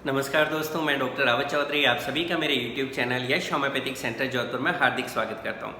नमस्कार दोस्तों, मैं डॉक्टर रावत चौधरी आप सभी का मेरे YouTube चैनल यश होम्योपैथिक सेंटर जौनपुर में हार्दिक स्वागत करता हूं।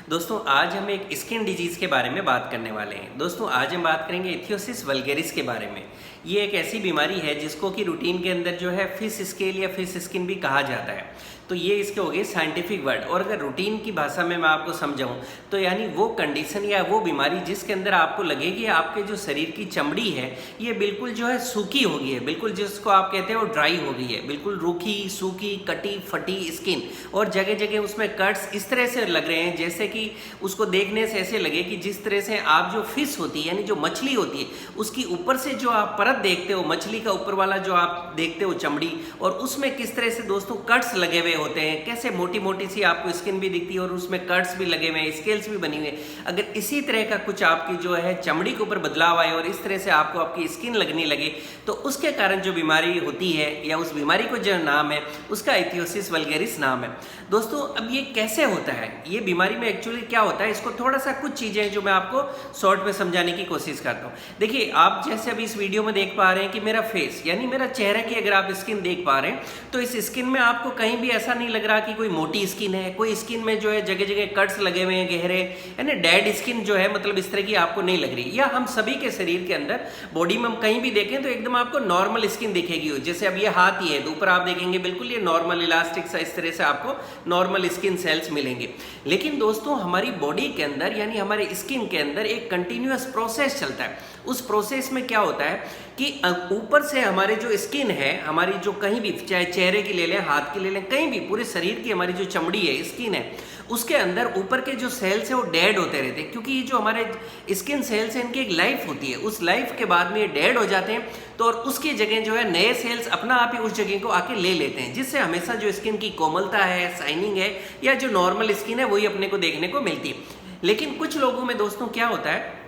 दोस्तों, आज हम एक स्किन डिजीज़ के बारे में बात करने वाले हैं। दोस्तों, आज हम बात करेंगे इथियोसिस वल्गेरिस के बारे में। ये एक ऐसी बीमारी है जिसको कि रूटीन के अंदर जो है फिश स्केल या फिश स्किन भी कहा जाता है। तो ये इसके हो गए साइंटिफिक वर्ड। और अगर रूटीन की भाषा में मैं आपको समझाऊं तो यानी वो कंडीशन या वो बीमारी जिसके अंदर आपको लगेगी आपके जो शरीर की चमड़ी है ये बिल्कुल जो है सूखी हो गई है, बिल्कुल जिसको आप कहते हैं वो ड्राई हो गई है, बिल्कुल रूखी सूखी कटी फटी स्किन, और जगह जगह उसमें कट्स इस तरह से लग रहे हैं जैसे कि उसको देखने से ऐसे लगे कि जिस तरह से आप जो फिश होती है यानी जो मछली होती है उसकी ऊपर से जो आप परत देखते हो, मछली का ऊपर वाला जो आप देखते हो चमड़ी, और उसमें किस तरह से दोस्तों कट्स लगे हुए होते हैं, कैसे मोटी मोटी सी आपको स्किन भी दिखती है और उसमें कट्स भी लगे हुए हैं, स्केल्स भी बनी हुई है। अगर इसी तरह का कुछ आपकी जो है चमड़ी के ऊपर बदलाव आए और इस तरह से आपको आपकी स्किन लगने लगे तो उसके कारण जो बीमारी होती है या उस बीमारी को जो नाम है उसका इथियोसिस वल्गेरिस नाम है। दोस्तों, अब ये कैसे होता है, ये बीमारी में एक्चुअली क्या होता है, इसको थोड़ा सा कुछ चीज़ें हैं जो मैं आपको शॉर्ट में समझाने की कोशिश करता हूँ। देखिए, आप जैसे अभी इस वीडियो में देख पा रहे हैं कि मेरा फेस यानी मेरा चेहरा की अगर आप स्किन देख पा रहे हैं तो इस स्किन में आपको कहीं भी ऐसा नहीं लग रहा कि कोई मोटी स्किन है, कोई स्किन में जो है जगह जगह कट्स लगे हुए हैं गहरे, यानी डेड स्किन जो है मतलब इस तरह की आपको नहीं लग रही। या हम सभी के शरीर के अंदर बॉडी में हम कहीं भी देखें तो एकदम आपको नॉर्मल स्किन दिखेगी। जैसे अब ये हाथ ही है तो ऊपर आप देखेंगे बिल्कुल ये नॉर्मल इलास्टिक सा इस तरह से आपको नॉर्मल स्किन सेल्स मिलेंगे। लेकिन दोस्तों, हमारी बॉडी के अंदर यानी हमारे स्किन के अंदर एक कंटिन्यूअस प्रोसेस चलता है। उस प्रोसेस में क्या होता है कि ऊपर से हमारे जो स्किन है, हमारी जो कहीं भी, चाहे चेहरे की ले लें, हाथ की ले लें, कहीं भी पूरे शरीर की हमारी जो चमड़ी है, स्किन है, उसके अंदर ऊपर के जो सेल्स है वो डेड होते रहते हैं। क्योंकि ये जो हमारे स्किन सेल्स हैं इनकी एक लाइफ होती है, उस लाइफ के बाद में ये डेड हो जाते हैं तो और उसकी जगह जो है नए सेल्स अपना आप ही उस जगह को आके ले लेते हैं, जिससे हमेशा जो स्किन की कोमलता है, शाइनिंग है या जो नॉर्मल स्किन है वही अपने को देखने को मिलती है। लेकिन कुछ लोगों में दोस्तों क्या होता है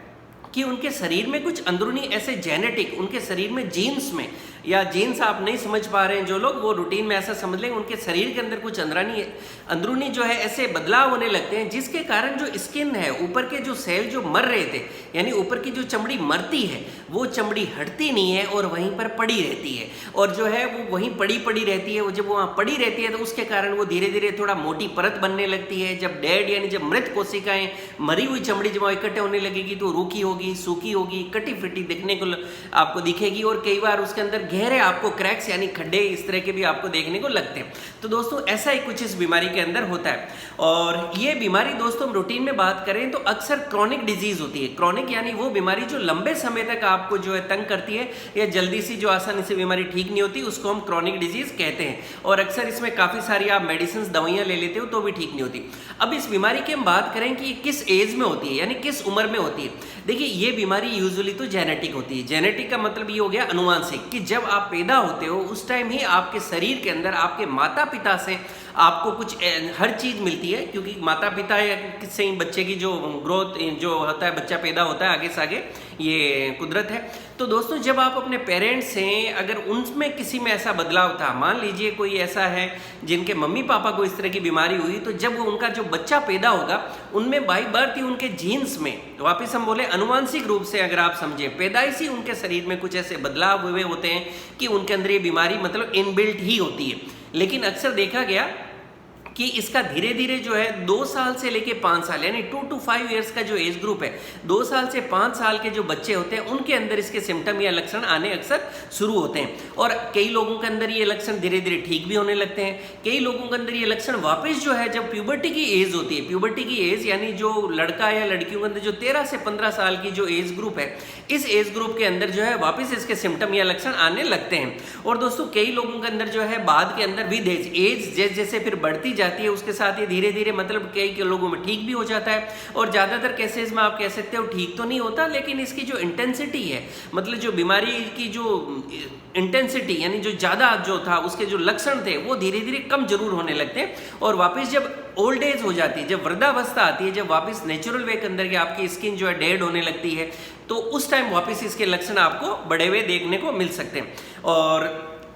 कि उनके शरीर में कुछ अंदरूनी ऐसे जेनेटिक, उनके शरीर में जीन्स में, या जीन्स आप नहीं समझ पा रहे हैं जो लोग, वो रूटीन में ऐसा समझ लें उनके शरीर के अंदर कुछ अंदरूनी जो है ऐसे बदलाव होने लगते हैं जिसके कारण जो स्किन है, ऊपर के जो सेल जो मर रहे थे यानी ऊपर की जो चमड़ी मरती है वो चमड़ी हटती नहीं है और वहीं पर पड़ी रहती है, और जो है वो वहीं पड़ी रहती है। वो जब वहाँ पड़ी रहती है तो उसके कारण वो धीरे धीरे थोड़ा मोटी परत बनने लगती है। जब डेड यानी जब मृत कोशिकाएं, मरी हुई चमड़ी जब इकट्ठे होने लगेगी तो रूखी होगी, सूखी होगी, कटी फिटी दिखने को आपको दिखेगी, और कई बार उसके अंदर गहरे आपको क्रैक्स यानी खड्डे इस तरह के भी आपको देखने को लगते हैं। तो दोस्तों, ऐसा ही कुछ इस बीमारी के अंदर होता है। और ये बीमारी दोस्तों रूटीन में बात करें तो अक्सर क्रॉनिक डिजीज होती है। क्रॉनिक यानी वो बीमारी जो लंबे समय तक आपको जो है तंग करती है या जल्दी सी जो आसानी से बीमारी ठीक नहीं होती, उसको हम क्रॉनिक डिजीज कहते हैं। और अक्सर इसमें काफी सारी आप मेडिसिन दवाइयां ले लेते हो तो भी ठीक नहीं होती। अब इस बीमारी की हम बात करें कि किस एज में होती है यानी किस उम्र में होती है। देखिए, ये बीमारी यूजुअली तो जेनेटिक होती है। जेनेटिक का मतलब ये हो गया अनुवांशिक, कि जब आप पैदा होते हो उस टाइम ही आपके शरीर के अंदर आपके माता पिता से आपको कुछ हर चीज़ मिलती है, क्योंकि माता पिता से ही बच्चे की जो ग्रोथ जो होता है, बच्चा पैदा होता है आगे से आगे, ये कुदरत है। तो दोस्तों, जब आप अपने पेरेंट्स हैं अगर उनमें किसी में ऐसा बदलाव था, मान लीजिए कोई ऐसा है जिनके मम्मी पापा को इस तरह की बीमारी हुई, तो जब उनका जो बच्चा पैदा होगा उनमें बाई बर्थ ही उनके जीन्स में, वापिस हम बोले अनुवांशिक रूप से अगर आप समझें, पैदाइशी उनके शरीर में कुछ ऐसे बदलाव हुए होते हैं कि उनके अंदर ये बीमारी मतलब इनबिल्ट ही होती है। लेकिन अक्सर देखा गया कि इसका धीरे धीरे जो है 2 साल से लेके 5 साल यानी 2 to 5 इयर्स का जो एज ग्रुप है, 2 साल से 5 साल के जो बच्चे होते हैं उनके अंदर इसके सिम्टम या लक्षण आने अक्सर शुरू होते हैं। और कई लोगों के अंदर ये लक्षण धीरे धीरे ठीक भी होने लगते हैं। कई लोगों के अंदर ये लक्षण वापस जो है जब प्यूबर्टी की एज होती है, प्यूबर्टी की एज यानी जो लड़का या लड़कियों के अंदर जो 13 से 15 साल की जो एज ग्रुप है, इस एज ग्रुप के अंदर जो है वापस इसके सिम्टम या लक्षण आने लगते हैं। और दोस्तों, कई लोगों के अंदर जो है बाद के अंदर भी एज जैसे जैसे फिर बढ़ती जाती है उसके साथ ये धीरे धीरे मतलब कई के लोगों में ठीक भी हो जाता है, और ज़्यादातर केसेस में आप कह सकते हो ठीक तो नहीं होता, लेकिन इसकी जो इंटेंसिटी है, मतलब जो बीमारी की जो इंटेंसिटी यानी जो ज़्यादा जो था उसके जो लक्षण थे वो धीरे धीरे कम जरूर होने लगते हैं। और वापस जब ओल्ड एज हो जाती है, जब वृद्धावस्था आती है, जब वापस नेचुरल वे के अंदर की आपकी स्किन जो है डेड होने लगती है, तो उस टाइम वापस इसके लक्षण आपको बढ़े हुए देखने को मिल सकते हैं। और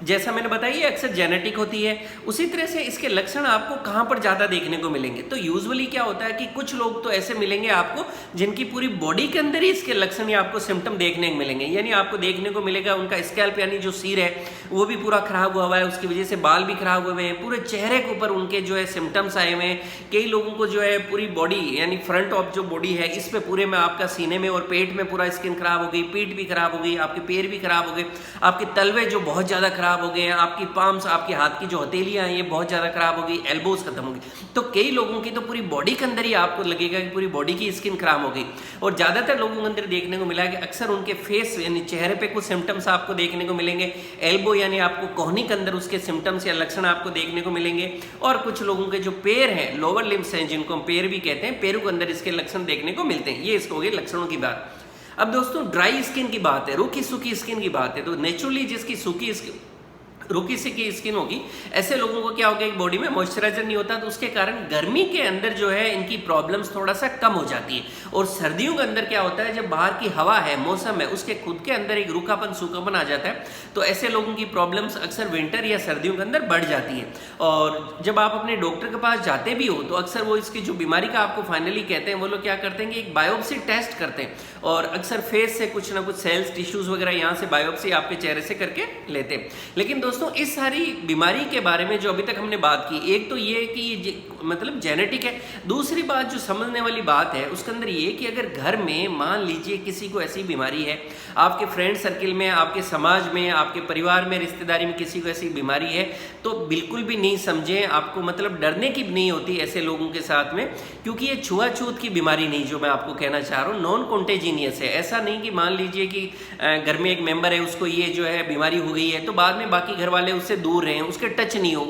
जैसा मैंने बताया ये अक्सर जेनेटिक होती है। उसी तरह से इसके लक्षण आपको कहाँ पर ज़्यादा देखने को मिलेंगे, तो यूजुअली क्या होता है कि कुछ लोग तो ऐसे मिलेंगे आपको जिनकी पूरी बॉडी के अंदर ही इसके लक्षण या आपको सिम्टम देखने को मिलेंगे। यानी आपको देखने को मिलेगा उनका स्कैल्प यानी जो सिर है वो भी पूरा खराब हुआ है, उसकी वजह से बाल भी खराब हुए हैं, पूरे चेहरे के ऊपर उनके जो है सिम्टम्स आए हुए हैं। कई लोगों को जो है पूरी बॉडी यानी फ्रंट ऑफ जो बॉडी है इस पे पूरे में आपका सीने में और पेट में पूरा स्किन खराब हो गई, पीठ भी खराब हो गई, आपके पैर भी खराब हो गए, आपके तलवे जो बहुत ज़्यादा खराब हो गए हैं, आपकी पाम्स आपके हाथ की जो हथेलियाँ हैं ये बहुत ज़्यादा खराब हो गई, एल्बोज खत्म हो गई। तो कई लोगों की तो पूरी बॉडी के अंदर ही आपको लगेगा कि पूरी बॉडी की स्किन खराब हो गई। और ज़्यादातर लोगों के अंदर देखने को मिला है कि अक्सर उनके फेस यानी चेहरे पे कुछ सिम्टम्स आपको देखने को मिलेंगे, एल्बो यानी आपको कोहनी के अंदर उसके सिम्टम्स या लक्षण आपको देखने को मिलेंगे। और कुछ लोगों के जो पैर हैं, लोअर लिम्स हैं जिनको हम पैर भी कहते हैं, पैरों के अंदर इसके लक्षण देखने को मिलते हैं। ये इसको हो गए लक्षणों की बात। अब दोस्तों ड्राई स्किन की बात है, रूखी सूखी स्किन की बात है। तो नेचुरली जिसकी सूखी रूखी सी की स्किन होगी, ऐसे लोगों को क्या होगा कि बॉडी में मॉइस्चराइजर नहीं होता, तो उसके कारण गर्मी के अंदर जो है इनकी प्रॉब्लम्स थोड़ा सा कम हो जाती है। और सर्दियों के अंदर क्या होता है, जब बाहर की हवा है, मौसम है, उसके खुद के अंदर एक रूखापन सूखापन आ जाता है, तो ऐसे लोगों की प्रॉब्लम्स अक्सर विंटर या सर्दियों के अंदर बढ़ जाती है। और जब आप अपने डॉक्टर के पास जाते भी हो तो अक्सर वो इसकी जो बीमारी का आपको फाइनली कहते हैं, वो लोग क्या करते हैं कि एक बायोप्सी टेस्ट करते हैं और अक्सर फेस से कुछ ना कुछ सेल्स टिश्यूज वगैरह यहाँ से बायोप्सी आपके चेहरे से करके लेते हैं। लेकिन दोस्तों इस सारी बीमारी के बारे में जो अभी तक हमने बात की, एक तो ये कि ये मतलब जेनेटिक है। दूसरी बात जो समझने वाली बात है उसके अंदर ये कि अगर घर में मान लीजिए किसी को ऐसी बीमारी है, आपके फ्रेंड सर्किल में, आपके समाज में, आपके परिवार में, रिश्तेदारी में किसी को ऐसी बीमारी है, तो बिल्कुल भी नहीं समझें, आपको मतलब डरने की नहीं होती ऐसे लोगों के साथ में, क्योंकि ये छुआछूत की बीमारी नहीं जो मैं आपको कहना चाह रहा हूँ, नॉन कॉन्टेजीनियस है। ऐसा नहीं कि मान लीजिए कि घर में एक मेंबर है उसको ये जो है बीमारी हो गई है तो बाद में बाकी घर वाले उससे दूर रहें, उसके टच नहीं हो,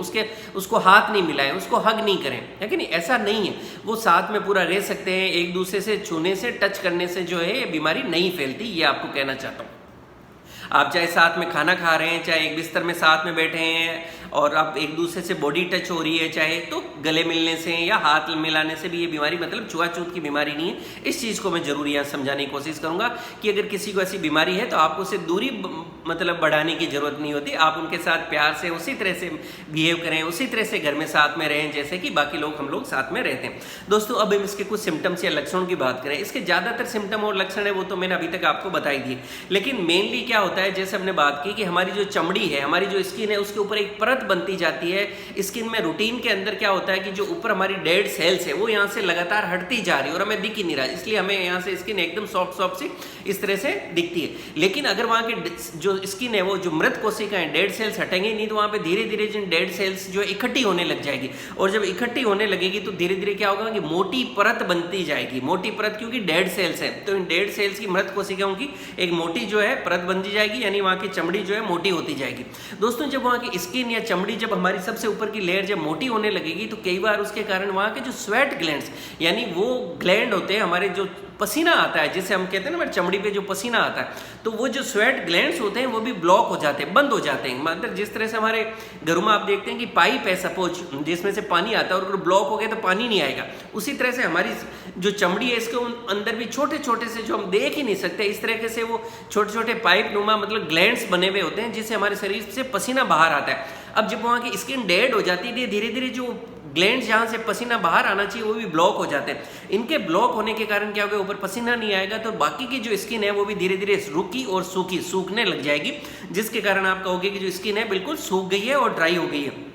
उसको हाथ नहीं मिलाएं, उसको हग नहीं करें, है कि नहीं? ऐसा नहीं है, वो साथ में पूरा रह सकते हैं। एक दूसरे से छूने से, टच करने से जो है ये बीमारी नहीं फैलती, ये आपको कहना चाहता हूँ। आप चाहे साथ में खाना खा रहे हैं, चाहे एक बिस्तर में साथ में बैठे हैं और आप एक दूसरे से बॉडी टच हो रही है, चाहे तो गले मिलने से या हाथ मिलाने से भी ये बीमारी मतलब छुआछूत की बीमारी नहीं है। इस चीज़ को मैं जरूर यहाँ समझाने की कोशिश करूँगा कि अगर किसी को ऐसी बीमारी है तो आपको उससे दूरी मतलब बढ़ाने की जरूरत नहीं होती। आप उनके साथ प्यार से उसी तरह से बिहेव करें, उसी तरह से घर में साथ में रहें जैसे कि बाकी लोग हम लोग साथ में रहते हैं। दोस्तों अब हम इसके कुछ सिम्टम्स या लक्षणों की बात करें। इसके ज़्यादातर सिम्टम और लक्षण है वो तो मैंने अभी तक आपको बताई दिए, लेकिन मेनली क्या होता है, जैसे हमने बात की कि हमारी जो चमड़ी है, हमारी जो स्किन है, उसके ऊपर एक परत बनती जाती है। स्किन में रूटीन के अंदर क्या होता है कि जो ऊपर हमारी डेड सेल्स है वो यहाँ से लगातार हटती जा रही है और हमें दिख ही नहीं रहा, इसलिए हमें यहाँ से स्किन एकदम सॉफ्ट सॉफ्ट सी इस तरह से दिखती है। लेकिन अगर वहाँ की जो स्किन है वो जो मृत कोशिकाएं डेड सेल्स हटेंगे नहीं तो वहाँ पे धीरे धीरे जिन डेड सेल्स जो इकट्ठी होने लग जाएगी, और जब इकट्ठी होने लगेगी तो धीरे धीरे क्या होगा कि मोटी परत बनती जाएगी। मोटी परत क्योंकि डेड सेल्स है, तो इन डेड सेल्स की मृत कोशिकाओं की एक मोटी जो है परत बनती जाएगी, यानी वहाँ की चमड़ी जो है मोटी होती जाएगी। दोस्तों जब वहाँ की स्किन या चमड़ी जब हमारी सबसे ऊपर की लेयर जब मोटी होने लगेगी तो कई बार उसके कारण वहाँ के जो स्वेट ग्लैंड्स यानी वो ग्लैंड होते हैं हमारे, जो पसीना आता है जिसे हम कहते हैं ना हमारी चमड़ी पे जो पसीना आता है, तो वो जो स्वेट ग्लैंड्स होते हैं वो भी ब्लॉक हो जाते हैं, बंद हो जाते हैं। मतलब जिस तरह से हमारे घरों में आप देखते हैं कि पाइप है सपोज जिसमें से पानी आता है और अगर ब्लॉक हो गया तो पानी नहीं आएगा, उसी तरह से हमारी जो चमड़ी है इसके अंदर भी छोटे छोटे से जो हम देख ही नहीं सकते इस तरीके से वो छोटे छोटे पाइप नुमा मतलब ग्लैंड्स बने हुए होते हैं जिससे हमारे शरीर से पसीना बाहर आता है। अब जब वहाँ की स्किन डेड हो जाती है धीरे धीरे जो ग्लैंड्स जहाँ से पसीना बाहर आना चाहिए वो भी ब्लॉक हो जाते हैं। इनके ब्लॉक होने के कारण क्या होगा, ऊपर पसीना नहीं आएगा तो बाकी की जो स्किन है वो भी धीरे धीरे रुकी और सूखने लग जाएगी, जिसके कारण आप कहोगे कि जो स्किन है बिल्कुल सूख गई है और ड्राई हो गई है।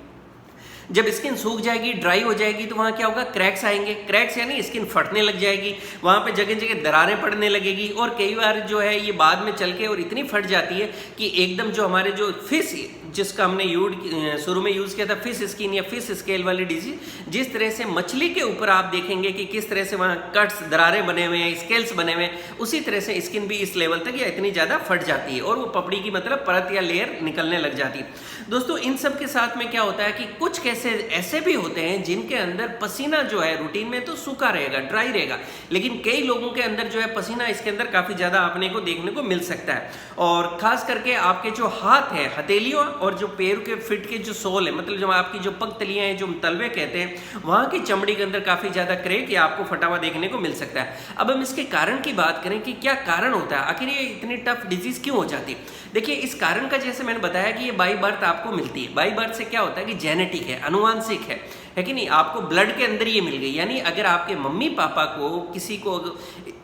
जब स्किन सूख जाएगी, ड्राई हो जाएगी तो वहाँ क्या होगा, क्रैक्स आएंगे। क्रैक्स यानी स्किन फटने लग जाएगी, वहाँ पे जगह जगह दरारें पड़ने लगेगी और कई बार जो है ये बाद में चल के और इतनी फट जाती है कि एकदम जो हमारे जो फिश जिसका हमने शुरू में यूज़ किया था फिश स्किन या फिश स्केल वाली डिजीज, जिस तरह से मछली के ऊपर आप देखेंगे कि किस तरह से वहाँ कट्स दरारें बने हुए हैं, स्केल्स बने हुए हैं, उसी तरह से स्किन भी इस लेवल तक या इतनी ज़्यादा फट जाती है और वो पपड़ी की मतलब परत या लेयर निकलने लग जाती है। दोस्तों इन सब के साथ में क्या होता है कि कुछ कैसे ऐसे भी होते हैं जिनके अंदर पसीना जो है रूटीन में तो सूखा रहेगा, ड्राई रहेगा, लेकिन कई लोगों के अंदर जो है पसीना इसके अंदर काफ़ी ज़्यादा अपने को देखने को मिल सकता है। और खास करके आपके जो हाथ है, हथेलियों और जो पैर के फिट के जो सोल है, मतलब जो आपकी जो पग तलियां हैं, जो तलवे कहते हैं, वहाँ की चमड़ी के अंदर काफ़ी ज़्यादा क्रैक या आपको फटा हुआ देखने को मिल सकता है। अब हम इसके कारण की बात करें कि क्या कारण होता है, आखिर ये इतनी टफ डिजीज क्यों हो जाती है। देखिए इस कारण का जैसे मैंने बताया कि ये बाई बर्थ आपको मिलती है। बाई बर्थ से क्या होता है कि जेनेटिक है, अनुवांशिक है कि नहीं, आपको ब्लड के अंदर ये मिल गई। यानी अगर आपके मम्मी पापा को किसी को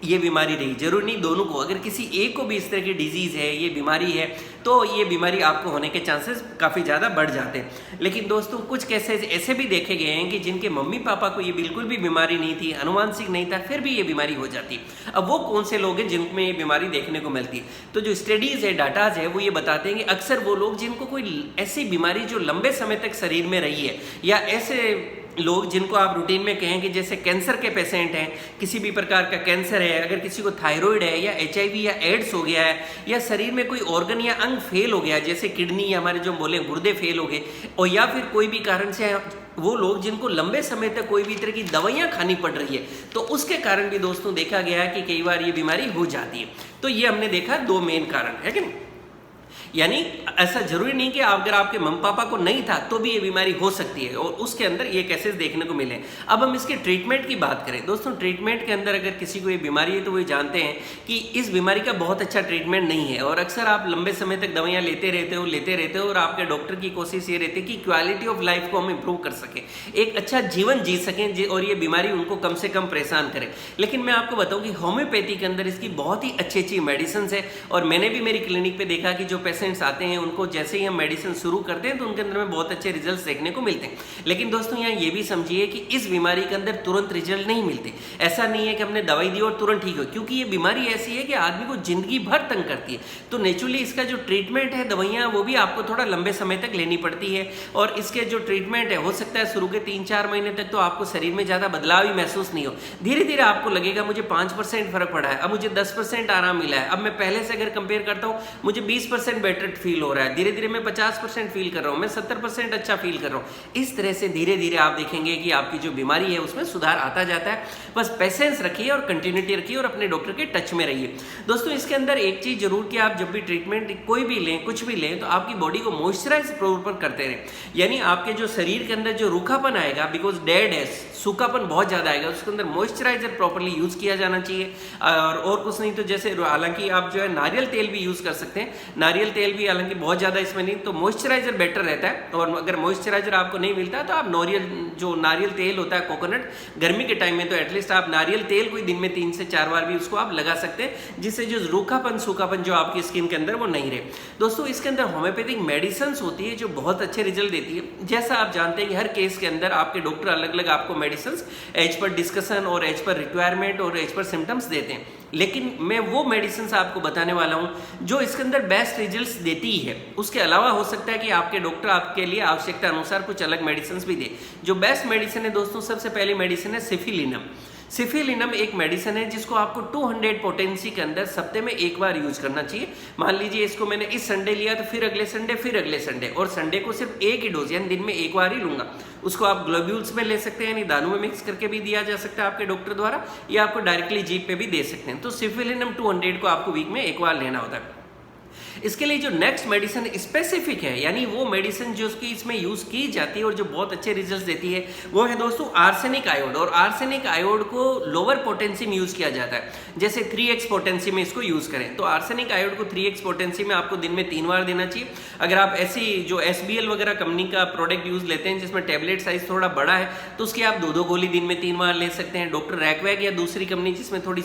ये बीमारी रही, जरूर नहीं दोनों को, अगर किसी एक को भी इस तरह की डिजीज़ है, ये बीमारी है, तो ये बीमारी आपको होने के चांसेस काफ़ी ज़्यादा बढ़ जाते हैं। लेकिन दोस्तों कुछ केसेस ऐसे भी देखे गए हैं कि जिनके मम्मी पापा को ये बिल्कुल भी बीमारी नहीं थी, अनुवांशिक नहीं था, फिर भी ये बीमारी हो जाती है। अब वो कौन से लोग हैं जिनमें ये बीमारी देखने को मिलती है? तो जो स्टडीज़ है, डाटाज है, वो ये बताते हैं कि अक्सर वो लोग जिनको कोई ऐसी बीमारी जो लंबे समय तक शरीर में रही है, या ऐसे लोग जिनको आप रूटीन में कहें कि जैसे कैंसर के पेशेंट हैं, किसी भी प्रकार का कैंसर है, अगर किसी को थायराइड है या HIV या एड्स हो गया है, या शरीर में कोई ऑर्गन या अंग फेल हो गया है, जैसे किडनी या हमारे जो बोले गुर्दे फेल हो गए, और या फिर कोई भी कारण से वो लोग जिनको लंबे समय तक कोई भी तरह की दवाइयाँ खानी पड़ रही है, तो उसके कारण भी दोस्तों देखा गया है कि कई बार ये बीमारी हो जाती है। तो ये हमने देखा 2 मेन कारण है कि नहीं। यानी ऐसा जरूरी नहीं कि अगर आपके मम्मी पापा को नहीं था तो भी ये बीमारी हो सकती है, और उसके अंदर ये केसेस देखने को मिले। अब हम इसके ट्रीटमेंट की बात करें दोस्तों, ट्रीटमेंट के अंदर अगर किसी को ये बीमारी है तो वो जानते हैं कि इस बीमारी का बहुत अच्छा ट्रीटमेंट नहीं है, और अक्सर आप लंबे समय तक दवाइयाँ लेते रहते हो, और आपके डॉक्टर की कोशिश ये रहती है कि क्वालिटी ऑफ लाइफ को हम इंप्रूव कर सकें, एक अच्छा जीवन जी सकें, और ये बीमारी उनको कम से कम परेशान करे। लेकिन मैं आपको बताऊँ कि होम्योपैथी के अंदर इसकी बहुत ही अच्छी अच्छी मेडिसिन है, और मैंने भी मेरी क्लिनिक पर देखा कि जो पेशेंट्स आते हैं उनको जैसे ही हम मेडिसिन शुरू करते हैं तो उनके अंदर में बहुत अच्छे रिजल्ट्स देखने को मिलते हैं। लेकिन दोस्तों यहाँ ये भी समझिए कि इस बीमारी के अंदर तुरंत रिजल्ट नहीं मिलते। ऐसा नहीं है कि हमने दवाई दी और तुरंत ठीक हो, क्योंकि ये बीमारी ऐसी है कि आदमी को जिंदगी भर तंग करती है। तो नेचुरली इसका जो ट्रीटमेंट है, दवाइयाँ, वो भी आपको थोड़ा लंबे समय तक लेनी पड़ती है, और इसके जो ट्रीटमेंट है हो सकता है शुरू के 3-4 महीने तक तो आपको शरीर में ज़्यादा बदलाव ही महसूस नहीं हो। धीरे धीरे आपको लगेगा मुझे 5% फर्क पड़ा है, अब मुझे 10% आराम मिला है, अब मैं पहले से अगर कंपेयर करता हूँ मुझे 20% बेटर फील हो रहा है, धीरे धीरे मैं 50% फील कर रहा हूँ, मैं 70% अच्छा फील कर रहा हूँ। इस तरह से धीरे धीरे आप देखेंगे कि आपकी जो बीमारी है उसमें सुधार आता जाता है। बस पेशेंस रखिए और कंटिन्यूटी रखिए और अपने डॉक्टर के टच में रहिए। दोस्तों इसके अंदर एक चीज जरूर कि आप जब भी ट्रीटमेंट कोई भी लें, कुछ भी लें, तो आपकी बॉडी को मॉइस्चराइज प्रॉपर करते रहें। यानी आपके जो शरीर के अंदर जो रूखापन आएगा, बिकॉज डेड है, सूखापन बहुत ज्यादा आएगा, उसके अंदर मॉइस्चराइजर प्रॉपर्ली यूज किया जाना चाहिए। और कुछ नहीं तो जैसे हालांकि आप जो है नारियल तेल भी यूज कर सकते हैं, नारियल तेल भी हालांकि बहुत ज्यादा इसमें नहीं, तो मॉइस्चराइजर बेटर रहता है। और अगर मॉइस्चराइजर आपको नहीं मिलता तो आप नारियल तेल होता है कोकोनट, गर्मी के टाइम में तो एटलीस्ट आप नारियल तेल कोई दिन में 3 से 4 बार भी उसको आप लगा सकते हैं, जिससे जो रूखापन सूखापन जो आपकी स्किन के अंदर वो नहीं रहे। दोस्तों इसके अंदर होम्योपैथिक मेडिसिन होती है जो बहुत अच्छे रिजल्ट देती है। जैसा आप जानते हैं कि हर केस के अंदर आपके डॉक्टर अलग अलग आपको मेडिसिन एज पर डिस्कशन और एज पर रिक्वायरमेंट और एज पर सिम्टम्स देते हैं, लेकिन मैं वो मेडिसिन आपको बताने वाला हूं जो इसके अंदर बेस्ट रिजल्ट्स देती है। उसके अलावा हो सकता है कि आपके डॉक्टर आपके लिए आवश्यकता अनुसार कुछ अलग मेडिसिन भी दे। जो बेस्ट मेडिसिन है दोस्तों, सबसे पहली मेडिसिन है सिफिलिनम। सिफिलिनम एक मेडिसिन है जिसको आपको 200 पोटेंसी के अंदर सप्ते में एक बार यूज करना चाहिए। मान लीजिए इसको मैंने इस संडे लिया तो फिर अगले संडे, फिर अगले संडे, और संडे को सिर्फ एक ही डोज यानी दिन में एक बार ही लूंगा। उसको आप ग्लोब्यूल्स में ले सकते हैं, यानी दानों में मिक्स करके भी दिया जा सकता है आपके डॉक्टर द्वारा, या आपको डायरेक्टली जीप पे भी दे सकते हैं। तो सिफिलिनम 200 को आपको वीक में एक बार लेना होता है। इसके लिए जो नेक्स्ट मेडिसिन स्पेसिफिक है, यानी वो मेडिसिन जो उसकी इसमें यूज की जाती है और जो बहुत अच्छे रिजल्ट्स देती है, वो है दोस्तों आर्सेनिक आयोड। और आर्सेनिक आयोड को लोअर पोटेंसी में यूज किया जाता है, जैसे 3x पोटेंसी में इसको यूज करें तो आर्सेनिक आयोड को 3x पोटेंसी में आपको दिन में 3 बार देना चाहिए। अगर आप ऐसी जो SBL वगैरह कंपनी का प्रोडक्ट यूज लेते हैं जिसमें टेबलेट साइज थोड़ा बड़ा है, तो उसकी आप 2-2 गोली दिन में 3 बार ले सकते हैं। डॉक्टर रैकवैग या दूसरी कंपनी जिसमें थोड़ी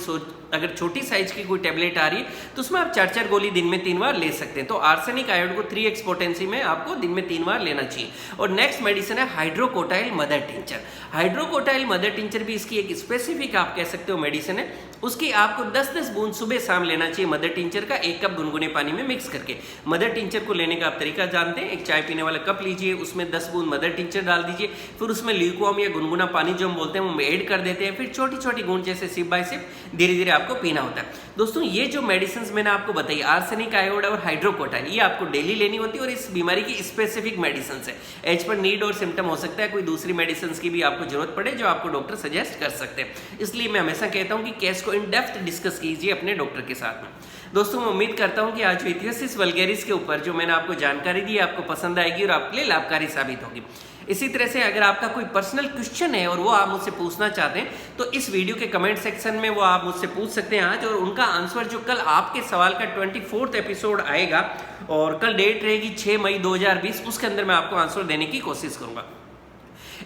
अगर छोटी साइज की कोई टेबलेट आ रही है तो उसमें आप 4-4 गोली दिन में 3 बार ले सकते हैं। तो आर्सेनिक आयोड को 3x पोटेंसी में आपको दिन में 3 बार लेना चाहिए। और नेक्स्ट मेडिसिन है hydrocotyle mother tincture. Hydrocotyle mother tincture भी इसकी एक स्पेसिफिक आप कह सकते हो मेडिसिन है। उसकी आपको 10-10 बूंद सुबह शाम लेना चाहिए मदर टिंचर का, 1 कप गुनगुने पानी में मिक्स करके। मदर टिंचर को लेने का आप तरीका जानते हैं, एक चाय पीने वाला कप लीजिए, उसमें 10 बूंद मदर टिंचर डाल दीजिए, फिर उसमें ल्यूकवार्म या गुनगुना पानी जो हम बोलते हैं वो ऐड कर देते हैं, फिर छोटी छोटी बूंद जैसे सिप बाय सिप धीरे धीरे आपको पीना होता है। दोस्तों ये जो मेडिसिन मैंने आपको बताई, आर्सेनिक आयोड और हाइड्रोकोटाइल, ये आपको डेली लेनी होती है और इस बीमारी की स्पेसिफिक मेडिसिन है। एज पर नीड और सिम्टम हो सकता है कोई दूसरी मेडिसिन की भी आपको जरूरत पड़े जो आपको डॉक्टर सजेस्ट कर सकते हैं। इसलिए मैं हमेशा कहता हूं कि केस को इन डेप्थ डिस्कस कीजिए अपने डॉक्टर के साथ में। दोस्तों मैं उम्मीद करता हूं कि आज इथियोसिस वल्गैरिस के ऊपर जो मैंने आपको जानकारी दी आपको पसंद आएगी और आपके लिए लाभकारी साबित होगी। इसी तरह से अगर आपका कोई पर्सनल क्वेश्चन है और वो आप मुझसे पूछना चाहते हैं तो इस वीडियो के कमेंट सेक्शन में वो आप मुझसे पूछ सकते हैं आज, और उनका आंसर जो कल आपके सवाल का 24th एपिसोड आएगा और कल डेट रहेगी 6 मई 2020, उसके अंदर मैं आपको आंसर देने की कोशिश करूंगा।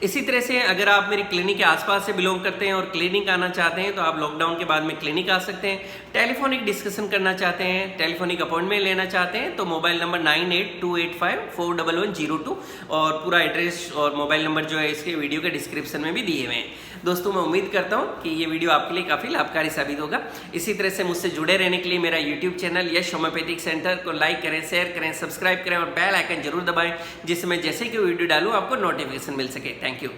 इसी तरह से अगर आप मेरी क्लिनिक के आसपास से बिलोंग करते हैं और क्लिनिक आना चाहते हैं तो आप लॉकडाउन के बाद में क्लिनिक आ सकते हैं। टेलीफोनिक डिस्कशन करना चाहते हैं, टेलीफोनिक अपॉइंटमेंट लेना चाहते हैं तो मोबाइल नंबर 9828541102 और पूरा एड्रेस और मोबाइल नंबर जो है इसके वीडियो के डिस्क्रिप्शन में भी दिए हुए हैं। दोस्तों मैं उम्मीद करता हूँ कि ये वीडियो आपके लिए काफ़ी लाभकारी साबित होगा। इसी तरह से मुझसे जुड़े रहने के लिए मेरा यूट्यूब चैनल यश होम्योपैथिक सेंटर को लाइक करें, शेयर करें, सब्सक्राइब करें और बेल आइकन जरूर दबाएं, जिससे मैं जैसे कि वीडियो डालूँ आपको नोटिफिकेशन मिल सके। Thank you.